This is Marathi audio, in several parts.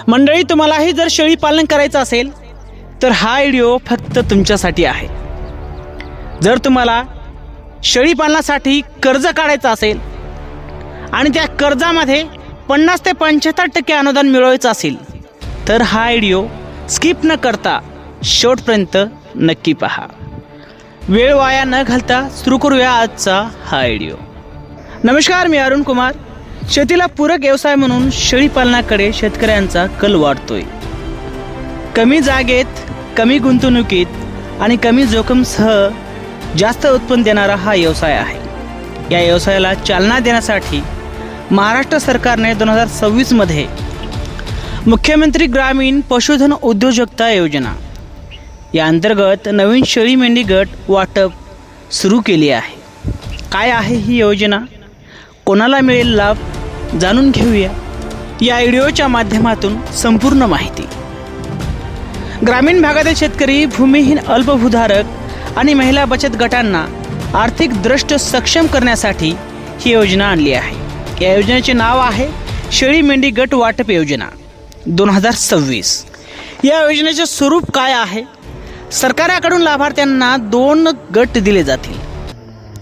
मंडळी, तुम्हालाही जर शेळी पालन करायचं असेल तर हा व्हिडिओ फक्त तुमच्यासाठी आहे। जर तुम्हाला शेळी पालनासाठी कर्ज काढायचं असेल आणि त्या कर्जामध्ये 50 ते 75% अनुदान मिळवायचं असेल तर हा व्हिडिओ स्किप न करता शेवटपर्यंत नक्की पहा। वेळ वाया न घालता सुरू करूया आजचा हा व्हिडिओ। नमस्कार, मी अरुण कुमार। शेतीला पूरक व्यवसाय म्हणून शेळी पालनाकडे शेतकऱ्यांचा कल वाढतोय। कमी जागेत, कमी गुंतवणुकीत आणि कमी जोखमीसह जास्त उत्पन्न देणारा हा व्यवसाय आहे। या व्यवसायाला चालना देण्यासाठी महाराष्ट्र सरकारने 2026 मध्ये मुख्यमंत्री ग्रामीण पशुधन उद्योजकता योजना या अंतर्गत नवीन शेळी मेंढी गट वाटप सुरू केले आहे। काय आहे ही योजना, कोणाला मिळेल लाभ, जाणून घेऊया या व्हिडिओच्या माध्यमातून संपूर्ण माहिती। ग्रामीण भागातील शेतकरी, भूमिहीन, अल्पभूधारक आणि महिला बचत गटांना आर्थिक दृष्ट्या सक्षम करण्यासाठी ही योजना आणली आहे। या योजनेचे नाव आहे शेळी मेंढी गट वाटप योजना 2026। या योजनेचे स्वरूप काय आहे? सरकारकडून लाभार्थ्यांना 2 गट दिले जातील।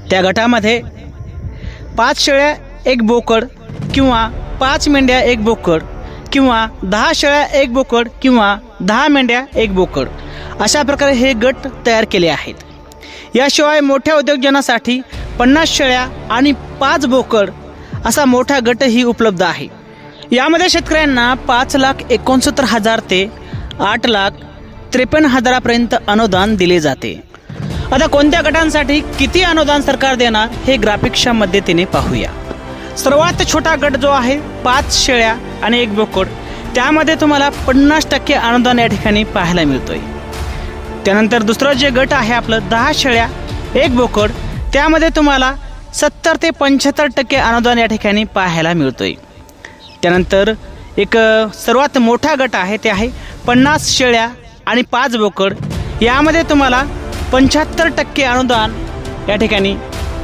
त्या गटामध्ये 5 शेळ्या 1 बोकड किंवा 5 मेंढ्या 1 बोकड किंवा 10 शेळ्या 1 बोकड किंवा 10 मेंढ्या 1 बोकड अशा प्रकारे हे गट तयार केले आहेत। याशिवाय मोठ्या उद्योजकांसाठी 50 शेळ्या आणि 5 बोकड असा मोठा गटही उपलब्ध आहे। यामध्ये शेतकऱ्यांना 5,69,000 ते 8,53,000 पर्यंत अनुदान दिले जाते। आता कोणत्या गटांसाठी किती अनुदान सरकार देणार हे ग्राफिक्सच्या मदतीने पाहूया। सर्वात छोटा गट जो आहे 5 शेळ्या आणि 1 बोकड, त्यामध्ये तुम्हाला 50% अनुदान या ठिकाणी पाहायला मिळतोय। त्यानंतर दुसरं जे गट आहे आपलं 10 शेळ्या 1 बोकड, त्यामध्ये तुम्हाला 70 ते 75% अनुदान या ठिकाणी पाहायला मिळतोय। त्यानंतर एक सर्वात मोठा गट आहे ते आहे 50 शेळ्या आणि 5 बोकड, यामध्ये तुम्हाला 75% अनुदान या ठिकाणी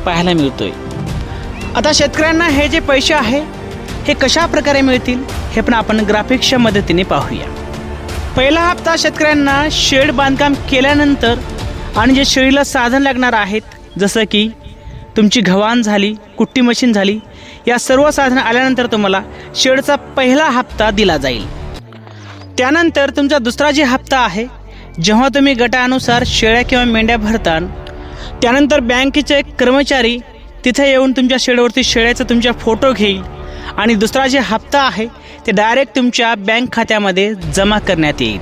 पाहायला मिळतोय। आता शेतकऱ्यांना हे जे पैसे आहे हे कशा प्रकारे मिळतील हे पण आपण ग्राफिक्सच्या मदतीने पाहूया। पहिला हप्ता शेतकऱ्यांना शेड बांधकाम केल्यानंतर आणि जे शेळीला साधन लागणार आहेत, जसं की तुमची गव्हाण झाली, कुट्टी मशीन झाली, या सर्व साधनं आल्यानंतर तुम्हाला शेडचा पहिला हप्ता दिला जाईल। त्यानंतर तुमचा दुसरा जे हप्ता आहे, जेव्हा तुम्ही गटानुसार शेळ्या किंवा मेंढ्या भरता, त्यानंतर बँकेचे कर्मचारी तिथे येऊन तुमच्या शेडवरती शेळ्याचा तुमचा फोटो घेईल आणि दुसरा जे हप्ता आहे ते डायरेक्ट तुमच्या बँक खात्यामध्ये जमा करण्यात येईल।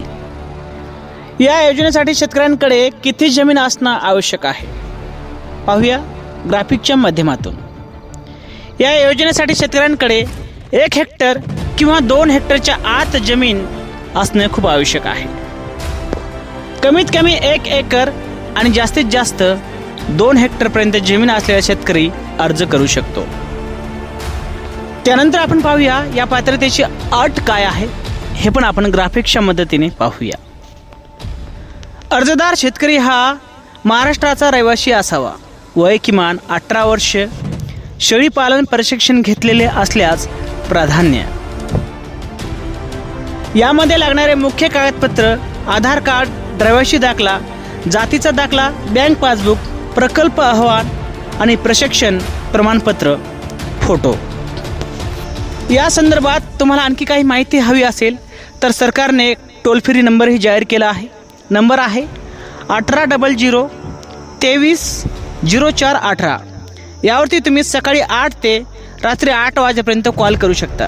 या योजनेसाठी शेतकऱ्यांकडे किती जमीन असणं आवश्यक आहे पाहूया ग्राफिकच्या माध्यमातून। या योजनेसाठी शेतकऱ्यांकडे 1 हेक्टर किंवा 2 हेक्टरच्या आत जमीन असणे खूप आवश्यक आहे। कमीत कमी 1 एकर आणि जास्तीत जास्त 2 हेक्टरपर्यंत जमीन असलेला शेतकरी अर्ज करू शकतो। त्यानंतर आपण पाहूया या पात्रतेची अट काय आहे हे पण आपण ग्राफिक्सच्या मदतीने पाहूया। अर्जदार शेतकरी हा महाराष्ट्राचा रहिवासी असावा, वय किमान 18 वर्ष, शेळी पालन प्रशिक्षण घेतलेले असल्यास प्राधान्य। यामध्ये लागणारे मुख्य कागदपत्र आधार कार्ड, रहिवासी दाखला, जातीचा दाखला, बँक पासबुक, प्रकल्प अहवाल आणि प्रशिक्षण प्रमाणपत्र, फोटो। या संदर्भात तुम्हाला आणखी काही माहिती हवी असेल तर सरकारने एक टोल फ्री नंबरही जाहीर केला आहे। नंबर आहे 1800 23 0418। यावरती तुम्ही सकाळी 8 ते रात्री 8 वाजेपर्यंत कॉल करू शकता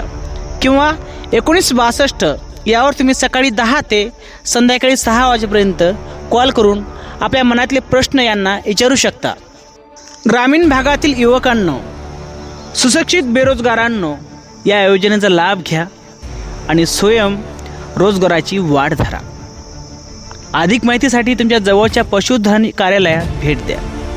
किंवा 1962 यावर तुम्ही सकाळी 10 ते संध्याकाळी 6 वाजेपर्यंत कॉल करून आपल्या मनातले प्रश्न यांना विचारू शकता। ग्रामीण भागातील युवकांनो, सुशिक्षित बेरोजगारांनो, या योजनेचा लाभ घ्या आणि स्वयं रोजगाराची वाढ धरा। अधिक माहितीसाठी तुमच्या जवळच्या पशुधन कार्यालयात भेट द्या।